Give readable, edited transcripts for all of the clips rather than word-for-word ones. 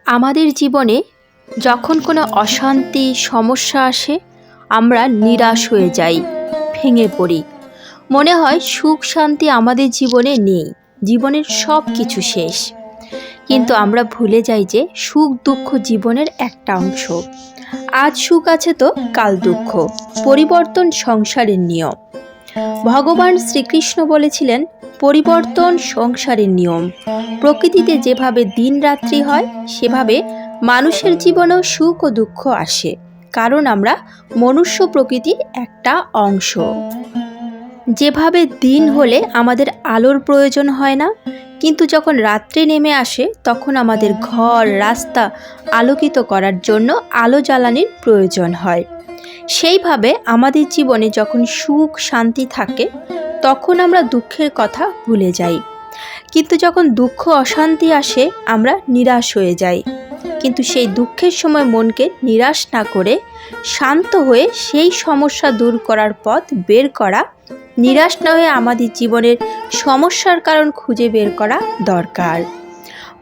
আমাদের জীবনে যখন কোনো অশান্তি সমস্যা আসে আমরা নিরাশ হয়ে যাই, ভেঙে পড়ি। মনে হয় সুখ শান্তি আমাদের জীবনে নেই, জীবনের সব কিছু শেষ। কিন্তু আমরা ভুলে যাই যে সুখ দুঃখ জীবনের একটা অংশ। আজ সুখ আছে তো কাল দুঃখ, পরিবর্তন সংসারের নিয়ম। ভগবান শ্রীকৃষ্ণ বলেছিলেন, পরিবর্তন সংসারের নিয়ম। প্রকৃতিতে যেভাবে দিন রাত্রি হয় সেভাবে মানুষের জীবনেও সুখ ও দুঃখ আসে, কারণ আমরা মনুষ্য প্রকৃতির একটা অংশ। যেভাবে দিন হলে আমাদের আলোর প্রয়োজন হয় না, কিন্তু যখন রাত্রি নেমে আসে তখন আমাদের ঘর রাস্তা আলোকিত করার জন্য আলো জ্বালানির প্রয়োজন হয়। সেইভাবে আমাদের জীবনে যখন সুখ শান্তি থাকে তখন আমরা দুঃখের কথা ভুলে যাই, কিন্তু যখন দুঃখ অশান্তি আসে আমরা নিরাশ হয়ে যাই। কিন্তু সেই দুঃখের সময় মনকে নিরাশ না করে শান্ত হয়ে সেই সমস্যা দূর করার পথ বের করা, নিরাশ না হয়ে আমাদের জীবনের সমস্যার কারণ খুঁজে বের করা দরকার।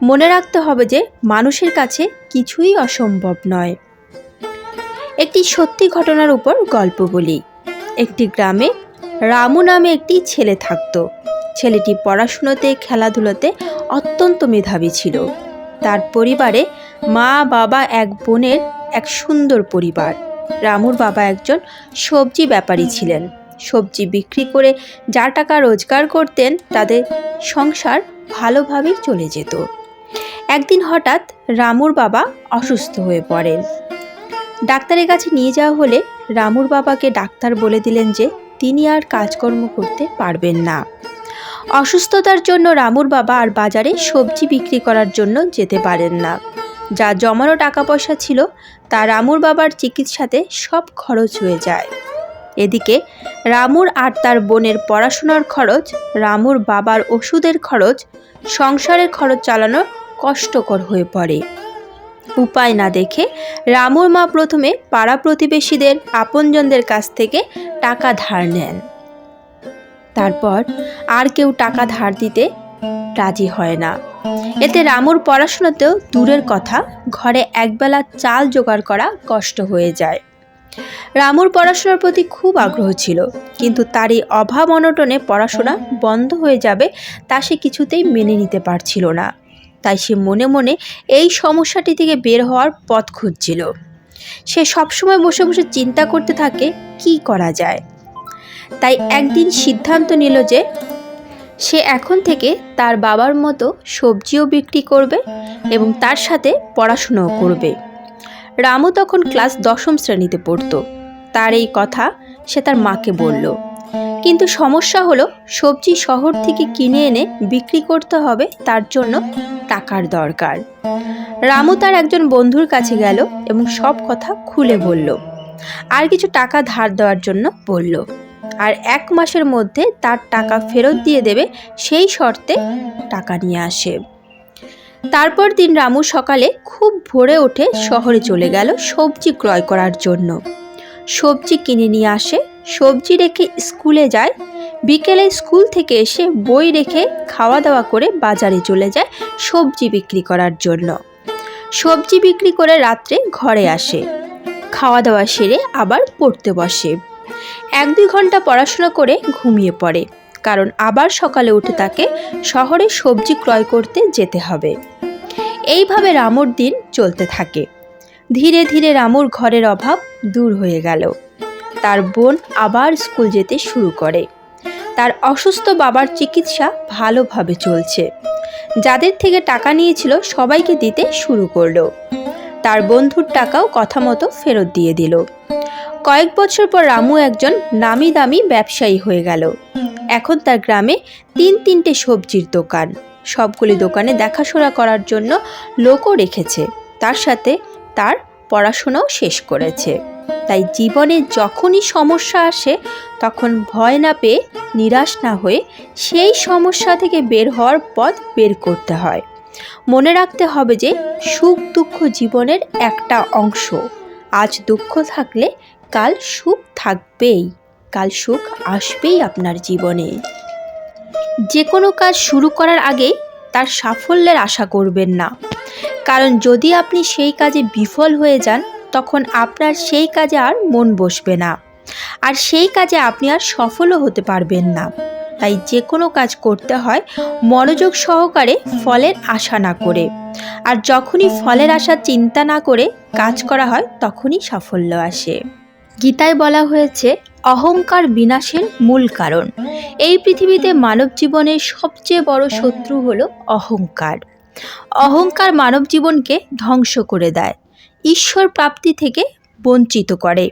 মনে রাখতে হবে যে মানুষের কাছে কিছুই অসম্ভব নয়। একটি সত্যি ঘটনার উপর গল্প বলি। একটি গ্রামে রামু নামে একটি ছেলে থাকত। ছেলেটি পড়াশুনোতে খেলাধুলোতে অত্যন্ত মেধাবী ছিল। তার পরিবারে মা বাবা এক বোনের এক সুন্দর পরিবার। রামুর বাবা একজন সবজি ব্যাপারী ছিলেন। সবজি বিক্রি করে যা টাকা রোজগার করতেন তাদের সংসার ভালোভাবেই চলে যেত। একদিন হঠাৎ রামুর বাবা অসুস্থ হয়ে পড়েন। ডাক্তারের কাছে নিয়ে যাওয়া হলে রামুর বাবাকে ডাক্তার বলে দিলেন যে তিনি আর কাজকর্ম করতে পারবেন না। অসুস্থতার জন্য রামুর বাবা আর বাজারে সবজি বিক্রি করার জন্য যেতে পারেন না। যা জমানো টাকা পয়সা ছিল তা রামুর বাবার চিকিৎসাতে সব খরচ হয়ে যায়। এদিকে রামুর আর তার বোনের পড়াশোনার খরচ, রামুর বাবার ওষুধের খরচ, সংসারের খরচ চালানো কষ্টকর হয়ে পড়ে। উপায় না দেখে রামুর মা প্রথমে পাড়া প্রতিবেশীদের আপনজনদের কাছ থেকে টাকা ধার নেন। তারপর আর কেউ টাকা ধার দিতে রাজি হয় না। এতে রামুর পড়াশোনাতেও দূরের কথা, ঘরে একবেলা চাল জোগাড় করা কষ্ট হয়ে যায়। রামুর পড়াশোনার প্রতি খুব আগ্রহ ছিল, কিন্তু তার এই অভাব অনটনে পড়াশোনা বন্ধ হয়ে যাবে তা সে কিছুতেই মেনে নিতে পারছিল না। তাই সে মনে মনে এই সমস্যাটি থেকে বের হওয়ার পথ খুঁজছিল। সে সবসময় বসে বসে চিন্তা করতে থাকে কি করা যায়। তাই একদিন সিদ্ধান্ত নিল যে সে এখন থেকে তার বাবার মতো সবজিও বিক্রি করবে এবং তার সাথে পড়াশোনাও করবে। রামু তখন ক্লাস 10ম শ্রেণীতে পড়তো। তার এই কথা সে তার মাকে বলল, কিন্তু সমস্যা হলো সবজি শহর থেকে কিনে এনে বিক্রি করতে হবে, তার জন্য টাকার দরকার। রামু তার একজন বন্ধুর কাছে গেল এবং সব কথা খুলে বলল, আর কিছু টাকা ধার দেওয়ার জন্য বলল, আর 1 মাসের মধ্যে তার টাকা ফেরত দিয়ে দেবে সেই শর্তে টাকা নিয়ে আসে। তারপর দিন রামু সকালে খুব ভোরে উঠে শহরে চলে গেল সবজি ক্রয় করার জন্য। সবজি কিনে নিয়ে আসে, সবজি রেখে স্কুলে যায়। বিকেলে স্কুল থেকে এসে বই রেখে খাওয়া দাওয়া করে বাজারে চলে যায় সবজি বিক্রি করার জন্য। সবজি বিক্রি করে রাত্রে ঘরে আসে, খাওয়া দাওয়া সেরে আবার পড়তে বসে। 1-2 ঘন্টা পড়াশোনা করে ঘুমিয়ে পড়ে, কারণ আবার সকালে উঠে তাকে শহরে সবজি ক্রয় করতে যেতে হবে। এইভাবে রামুর দিন চলতে থাকে। ধীরে ধীরে রামুর ঘরের অভাব দূর হয়ে গেল। তার বোন আবার স্কুল যেতে শুরু করে। তার অসুস্থ বাবার চিকিৎসা ভালোভাবে চলছে। যাদের থেকে টাকা নিয়েছিল সবাইকে দিতে শুরু করলো। তার বন্ধুর টাকাও কথা মতো ফেরত দিয়ে দিল। কয়েক বছর পর রামু একজন নামি দামি ব্যবসায়ী হয়ে গেল। এখন তার গ্রামে 3-3টে সবজির দোকান। সবগুলি দোকানে দেখাশোনা করার জন্য লোকও রেখেছে। তার সাথে তার পড়াশোনাও শেষ করেছে। তাই জীবনে যখনই সমস্যা আসে তখন ভয় না পেয়ে, নিরাশ না হয়ে সেই সমস্যা থেকে বের হওয়ার পথ বের করতে হয়। মনে রাখতে হবে যে সুখ দুঃখ জীবনের একটা অংশ। আজ দুঃখ থাকলে কাল সুখ থাকবেই, কাল সুখ আসবেই আপনার জীবনে। যে কোনো কাজ শুরু করার আগে তার সাফল্যের আশা করবেন না। কারণ যদি আপনি সেই কাজে বিফল হয়ে যান, তখন আপনার সেই কাজে আর মন বসবে না, আর সেই কাজে আপনি আর সফলও হতে পারবেন না। তাই যে কোনো কাজ করতে হয় মনোযোগ সহকারে, ফলের আশা না করে। আর যখনই ফলের আশা চিন্তা না করে কাজ করা হয়, তখনই সাফল্য আসে। গীতায় বলা হয়েছে, অহংকার বিনাশের মূল কারণ। এই পৃথিবীতে মানব জীবনের সবচেয়ে বড় শত্রু হলো অহংকার। অহংকার মানব জীবনকে ধ্বংস করে দেয়, ঈশ্বর প্রাপ্তি থেকে বঞ্চিত করে।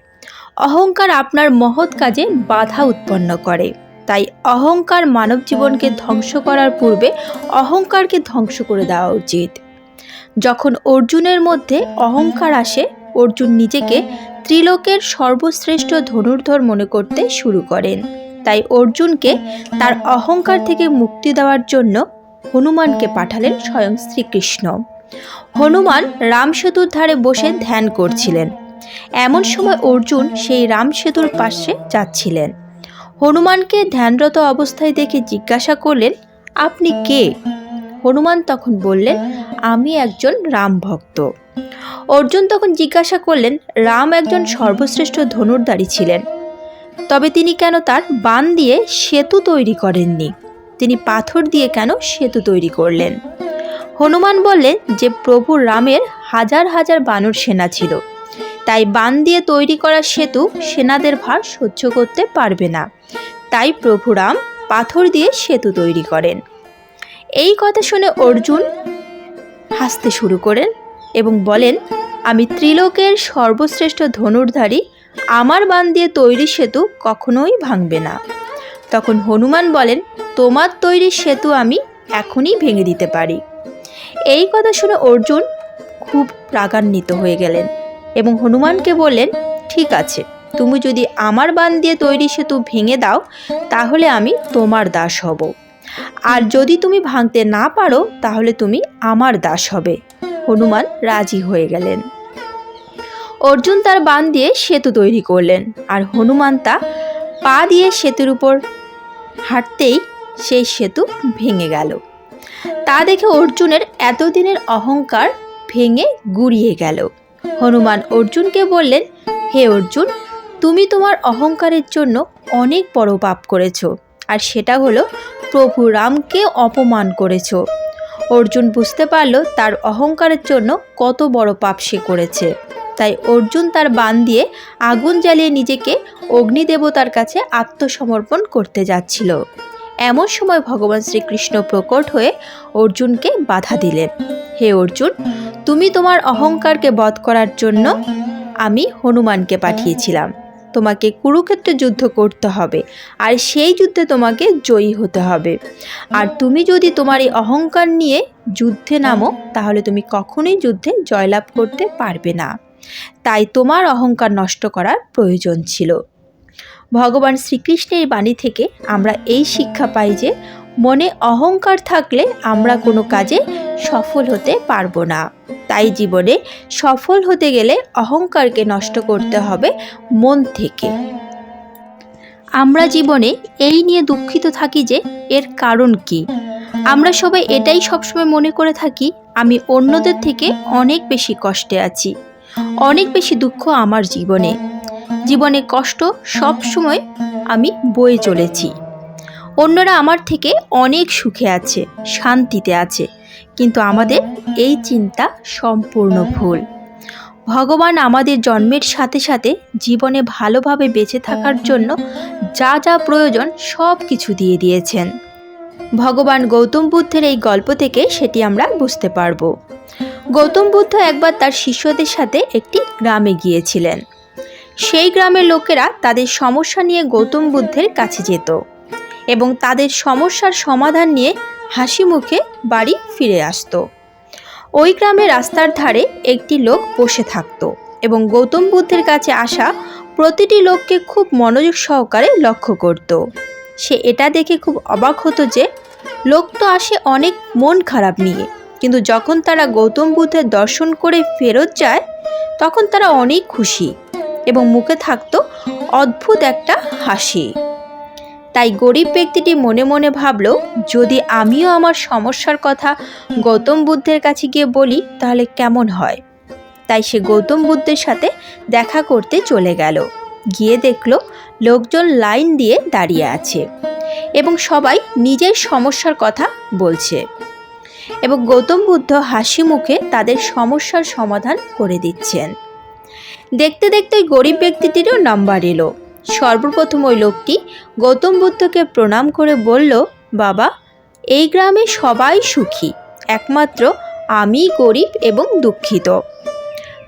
অহংকার আপনার মহৎ কাজে বাধা উৎপন্ন করে। তাই অহংকার মানব জীবনকে ধ্বংস করার পূর্বে অহংকারকে ধ্বংস করে দেওয়া উচিত। যখন অর্জুনের মধ্যে অহংকার আসে, অর্জুন নিজেকে ত্রিলোকের সর্বশ্রেষ্ঠ ধনুর্ধর মনে করতে শুরু করেন। তাই অর্জুনকে তার অহংকার থেকে মুক্তি দেওয়ার জন্য হনুমানকে পাঠালেন স্বয়ং শ্রীকৃষ্ণ। হনুমান রামসেতুর ধারে বসে ধ্যান করছিলেন। এমন সময় অর্জুন সেই রামসেতুর পাশে যাচ্ছিলেন। হনুমানকে ধ্যানরত অবস্থায় দেখে জিজ্ঞাসা করলেন, আপনি কে? হনুমান তখন বললেন, আমি একজন রাম ভক্ত। অর্জুন তখন জিজ্ঞাসা করলেন, রাম একজন সর্বশ্রেষ্ঠ ধনুর্ধারী ছিলেন, তবে তিনি কেন তার বাণ দিয়ে সেতু তৈরি করেননি? তিনি পাথর দিয়ে কেন সেতু তৈরি করলেন? হনুমান বললেন যে প্রভু রামের হাজার হাজার বানর সেনা ছিল, তাই বাণ দিয়ে তৈরি করা সেতু সেনাদের ভার সহ্য করতে পারবে না, তাই প্রভু রাম পাথর দিয়ে সেতু তৈরি করেন। এই কথা শুনে অর্জুন হাসতে শুরু করেন এবং বলেন, আমি ত্রিলোকের সর্বশ্রেষ্ঠ ধনুর্ধারী, আমার বাণ দিয়ে তৈরি সেতু কখনোই ভাঙবে না। তখন হনুমান বলেন, তোমার তৈরি সেতু আমি এখনই ভেঙে দিতে পারি। এই কথা শুনে অর্জুন খুব রাগান্বিত হয়ে গেলেন এবং হনুমানকে বললেন, ঠিক আছে, তুমি যদি আমার বাণ দিয়ে তৈরি সেতু ভেঙে দাও, তাহলে আমি তোমার দাস হব, আর যদি তুমি ভাঙতে না পারো, তাহলে তুমি আমার দাস হবে। হনুমান রাজি হয়ে গেলেন। অর্জুন তার বাণ দিয়ে সেতু তৈরি করলেন, আর হনুমান তা পা দিয়ে সেতুর উপর হাঁটতেই সেই সেতু ভেঙে গেল। তা দেখে অর্জুনের এতদিনের অহংকার ভেঙে গুড়িয়ে গেল। হনুমান অর্জুনকে বললেন, হে অর্জুন, তুমি তোমার অহংকারের জন্য অনেক বড় পাপ করেছ, আর সেটা হলো প্রভু রামকে অপমান করেছ। অর্জুন বুঝতে পারল তার অহংকারের জন্য কত বড় পাপ সে করেছে। তাই অর্জুন তার বাণ দিয়ে আগুন জ্বালিয়ে নিজেকে অগ্নিদেবতার কাছে আত্মসমর্পণ করতে যাচ্ছিল। এমন সময় ভগবান শ্রীকৃষ্ণ প্রকট হয়ে অর্জুনকে বাধা দিলেন, হে অর্জুন, তুমি তোমার অহংকারকে বধ করার জন্য আমি হনুমানকে পাঠিয়েছিলাম। তোমাকে কুরুক্ষেত্রে যুদ্ধ করতে হবে, আর সেই যুদ্ধে তোমাকে জয়ী হতে হবে। আর তুমি যদি তোমার এই অহংকার নিয়ে যুদ্ধে নামো, তাহলে তুমি কখনোই যুদ্ধে জয়লাভ করতে পারবে না। তাই তোমার অহংকার নষ্ট করার প্রয়োজন ছিল। ভগবান শ্রীকৃষ্ণের বাণী থেকে আমরা এই শিক্ষা পাই যে মনে অহংকার থাকলে আমরা কোনো কাজে সফল হতে পারবো না। তাই জীবনে সফল হতে গেলে অহংকারকে নষ্ট করতে হবে মন থেকে। আমরা জীবনে এই নিয়ে দুঃখিত থাকি যে এর কারণ কি? আমরা সবাই এটাই সবসময় মনে করে থাকি, আমি অন্যদের থেকে অনেক বেশি কষ্টে আছি, অনেক বেশি দুঃখ আমার জীবনে কষ্ট সব সময় আমি বয়ে চলেছি। অন্যরা আমার থেকে অনেক সুখে আছে, শান্তিতে আছে, কিন্তু আমাদের এই চিন্তা সম্পূর্ণ ভুল। ভগবান আমাদের জন্মের সাথে সাথে জীবনে ভালোভাবে বেঁচে থাকার জন্য যা যা প্রয়োজন সব কিছু দিয়ে দিয়েছেন। ভগবান গৌতম বুদ্ধের এই গল্প থেকে সেটি আমরা বুঝতে পারব। গৌতম বুদ্ধ একবার তার শিষ্যদের সাথে একটি গ্রামে গিয়েছিলেন। সেই গ্রামের লোকেরা তাদের সমস্যা নিয়ে গৌতম বুদ্ধের কাছে যেত এবং তাদের সমস্যার সমাধান নিয়ে হাসি মুখে বাড়ি ফিরে আসতো। ওই গ্রামের রাস্তার ধারে একটি লোক বসে থাকতো এবং গৌতম বুদ্ধের কাছে আসা প্রতিটি লোককে খুব মনোযোগ সহকারে লক্ষ্য করত। সে এটা দেখে খুব অবাক হতো যে লোক তো আসে অনেক মন খারাপ নিয়ে, কিন্তু যখন তারা গৌতম বুদ্ধের দর্শন করে ফেরত যায়, তখন তারা অনেক খুশি এবং মুখে থাকতো অদ্ভুত একটা হাসি। তাই গরিব ব্যক্তিটি মনে মনে ভাবল, যদি আমিও আমার সমস্যার কথা গৌতম বুদ্ধের কাছে গিয়ে বলি তাহলে কেমন হয়। তাই সে গৌতম বুদ্ধের সাথে দেখা করতে চলে গেল। গিয়ে দেখল লোকজন লাইন দিয়ে দাঁড়িয়ে আছে এবং সবাই নিজের সমস্যার কথা বলছে এবং গৌতম বুদ্ধ হাসি মুখে তাদের সমস্যার সমাধান করে দিচ্ছেন। দেখতে দেখতে ওই গরিব ব্যক্তিটিরও নাম্বার এলো। সর্বপ্রথম ওই লোকটি গৌতম বুদ্ধকে প্রণাম করে বলল, বাবা, এই গ্রামে সবাই সুখী, একমাত্র আমি গরিব এবং দুঃখিত।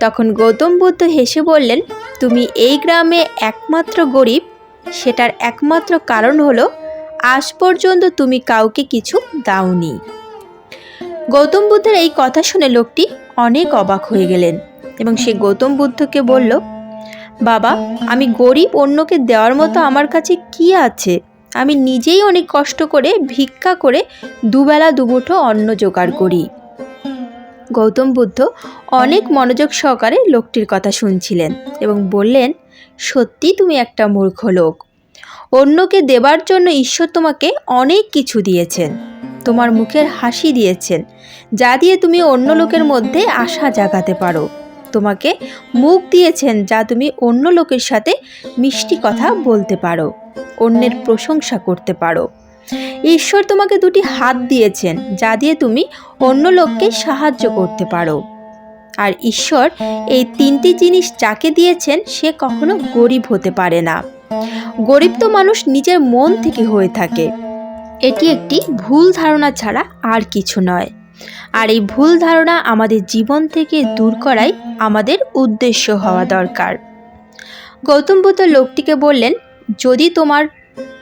তখন গৌতম বুদ্ধ হেসে বললেন, তুমি এই গ্রামে একমাত্র গরিব, সেটার একমাত্র কারণ হলো আজ পর্যন্ত তুমি কাউকে কিছু দাওনি। গৌতম বুদ্ধের এই কথা শুনে লোকটি অনেক অবাক হয়ে গেলেন এবং সে গৌতম বুদ্ধকে বলল, বাবা, আমি গরিব, অন্যকে দেওয়ার মতো আমার কাছে কি আছে? আমি নিজেই অনেক কষ্ট করে ভিক্ষা করে দুবেলা দুমুঠো অন্ন জোগাড় করি। গৌতম বুদ্ধ অনেক মনোযোগ সহকারে লোকটির কথা শুনছিলেন এবং বললেন, সত্যি তুমি একটা মূর্খ লোক। অন্যকে দেবার জন্য ঈশ্বর তোমাকে অনেক কিছু দিয়েছেন, তোমার মুখের হাসি দিয়েছেন, যা দিয়ে তুমি অন্য লোকের মধ্যে আশা জাগাতে পারো। তোমাকে মুখ দিয়েছেন, যা তুমি অন্য লোকের সাথে মিষ্টি কথা বলতে পারো, অন্যের প্রশংসা করতে পারো। ঈশ্বর তোমাকে দুটি হাত দিয়েছেন, যা দিয়ে তুমি অন্য লোককে সাহায্য করতে পারো। আর ঈশ্বর এই তিনটি জিনিস যাকে দিয়েছেন সে কখনো গরিব হতে পারে না। গরিব তো মানুষ নিজের মন থেকে হয়ে থাকে। এটি একটি ভুল ধারণা ছাড়া আর কিছু নয়। আর এই ভুল ধারণা আমাদের জীবন থেকে দূর করাই আমাদের উদ্দেশ্য হওয়া দরকার। গৌতম বুদ্ধ লোকটিকে বললেন, যদি তোমার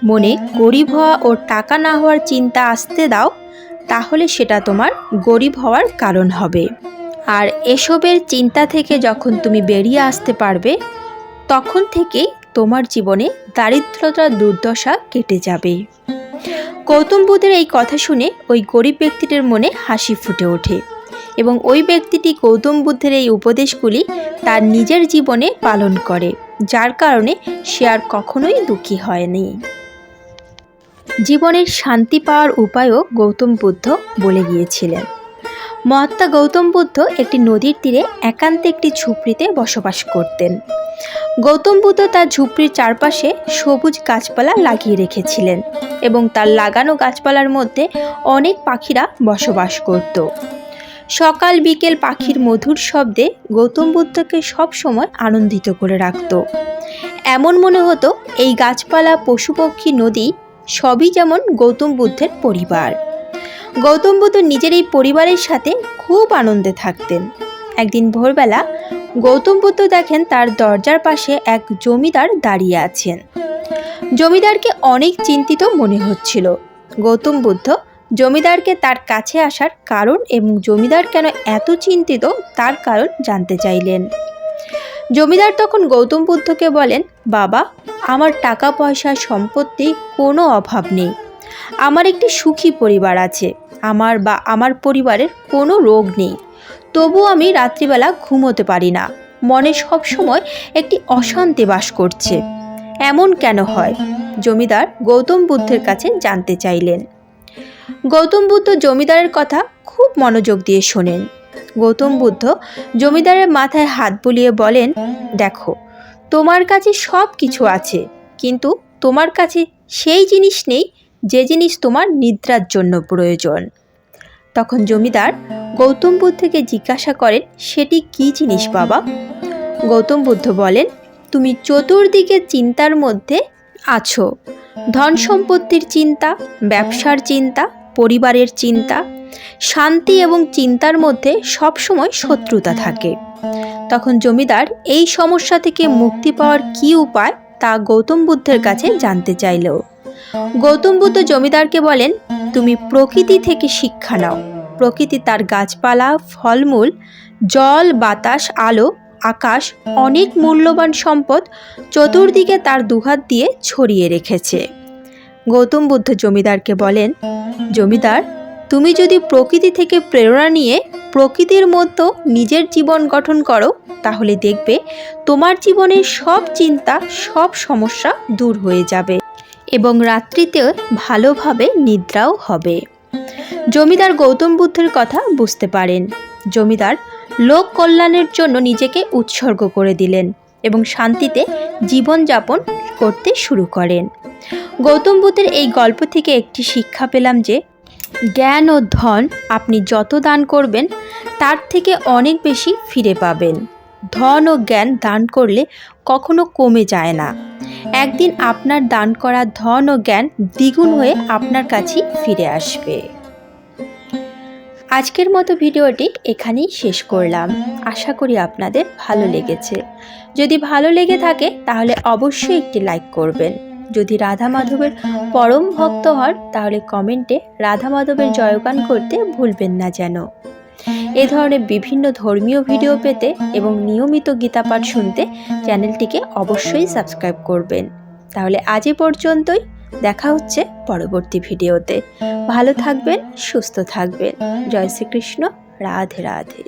মনে গরিব হওয়া ও টাকা না হওয়ার চিন্তা আসতে দাও, তাহলে সেটা তোমার গরিব হওয়ার কারণ হবে। আর এসবের চিন্তা থেকে যখন তুমি বেরিয়ে আসতে পারবে, তখন থেকেই তোমার জীবনে দারিদ্রতার দুর্দশা কেটে যাবে। গৌতম বুদ্ধের এই কথা শুনে ওই গরিব ব্যক্তিটির মনে হাসি ফুটে ওঠে এবং ওই ব্যক্তিটি গৌতম বুদ্ধের এই উপদেশগুলি তার নিজের জীবনে পালন করে, যার কারণে সে আর কখনোই দুঃখী হয়নি। জীবনের শান্তি পাওয়ার উপায়ও গৌতম বুদ্ধ বলে গিয়েছিলেন। মহাত্মা গৌতম বুদ্ধ একটি নদীর তীরে একান্তে একটি ঝুপড়িতে বসবাস করতেন। গৌতম বুদ্ধ তার ঝুপড়ির চারপাশে সবুজ গাছপালা লাগিয়ে রেখেছিলেন এবং তার লাগানো গাছপালার মধ্যে অনেক পাখিরা বসবাস করত। সকাল বিকেল পাখির মধুর শব্দে গৌতম বুদ্ধকে সব সময় আনন্দিত করে রাখত। এমন মনে হতো এই গাছপালা, পশু পক্ষী, নদী সবই যেমন গৌতম বুদ্ধের পরিবার। গৌতম বুদ্ধ নিজের এই পরিবারের সাথে খুব আনন্দে থাকতেন। একদিন ভোরবেলা গৌতম বুদ্ধ দেখেন তার দরজার পাশে এক জমিদার দাঁড়িয়ে আছেন। জমিদারকে অনেক চিন্তিত মনে হচ্ছিল। গৌতম বুদ্ধ জমিদারকে তার কাছে আসার কারণ এবং জমিদার কেন এত চিন্তিত তার কারণ জানতে চাইলেন। জমিদার তখন গৌতম বুদ্ধকে বলেন, বাবা, আমার টাকা পয়সা সম্পত্তি কোনো অভাব নেই। আমার একটি সুখী পরিবার আছে। আমার পরিবারের কোনো রোগ নেই। তবু আমি রাত্রিবেলা ঘুমোতে পারি না। মনে সব সময় একটি অশান্তি বাস করছে। এমন কেন হয়? জমিদার গৌতম বুদ্ধের কাছে জানতে চাইলেন। গৌতম বুদ্ধ জমিদারের কথা খুব মনোযোগ দিয়ে শোনেন। গৌতম বুদ্ধ জমিদারের মাথায় হাত বুলিয়ে বলেন, দেখো, তোমার কাছে সব কিছু আছে, কিন্তু তোমার কাছে সেই জিনিস নেই যে জিনিস তোমার নিদ্রার জন্য প্রয়োজন। তখন জমিদার গৌতম বুদ্ধকে জিজ্ঞাসা করেন, সেটি কি জিনিস বাবা? গৌতম বুদ্ধ বলেন, তুমি চতুর্দিকে চিন্তার মধ্যে আছো। ধন সম্পত্তির চিন্তা, ব্যবসার চিন্তা, পরিবারের চিন্তা, শান্তি এবং চিন্তার মধ্যে সবসময় শত্রুতা থাকে। তখন জমিদার এই সমস্যা থেকে মুক্তি পাওয়ার কী উপায় তা গৌতম বুদ্ধের কাছে জানতে চাইল। গৌতম বুদ্ধ জমিদারকে বলেন, তুমি প্রকৃতি থেকে শিক্ষা নাও। প্রকৃতি তার গাছপালা, ফলমূল, জল, বাতাস, আলো, আকাশ, অনেক মূল্যবান সম্পদ চতুর্দিকে তার দুহাত দিয়ে ছড়িয়ে রেখেছে। গৌতম বুদ্ধ জমিদারকে বলেন, জমিদার, তুমি যদি প্রকৃতি থেকে প্রেরণা নিয়ে প্রকৃতির মতো নিজের জীবন গঠন করো, তাহলে দেখবে তোমার জীবনের সব চিন্তা, সব সমস্যা দূর হয়ে যাবে এবং রাত্রিতে ভালোভাবে নিদ্রাও হবে। জমিদার গৌতম বুদ্ধের কথা বুঝতে পারেন। জমিদার লোক কল্যাণের জন্য নিজেকে উৎসর্গ করে দিলেন এবং শান্তিতে জীবনযাপন করতে শুরু করেন। গৌতম বুদ্ধের এই গল্প থেকে একটি শিক্ষা পেলাম যে জ্ঞান ও ধন আপনি যত দান করবেন তার থেকে অনেক বেশি ফিরে পাবেন। ধন ও জ্ঞান দান করলে কখনো কমে যায় না। একদিন আপনার দান করা ধন ও জ্ঞান দ্বিগুণ হয়ে আপনার কাছেই ফিরে আসবে। আজকের মতো ভিডিওটি এখানেই শেষ করলাম। আশা করি আপনাদের ভালো লেগেছে। যদি ভালো লেগে থাকে তাহলে অবশ্যই একটি লাইক করবেন। যদি রাধা মাধবের পরম ভক্ত হন তাহলে কমেন্টে রাধা মাধবের জয়গান করতে ভুলবেন না যেন। এ ধরনের বিভিন্ন ধর্মীয় ভিডিও পেতে এবং নিয়মিত গীতাপাঠ শুনতে চ্যানেলটিকে অবশ্যই সাবস্ক্রাইব করবেন। তাহলে আজ এ পর্যন্তই, দেখা হচ্ছে পরবর্তী ভিডিওতে। ভালো থাকবেন, সুস্থ থাকবেন। জয় শ্রীকৃষ্ণ। রাধে রাধে।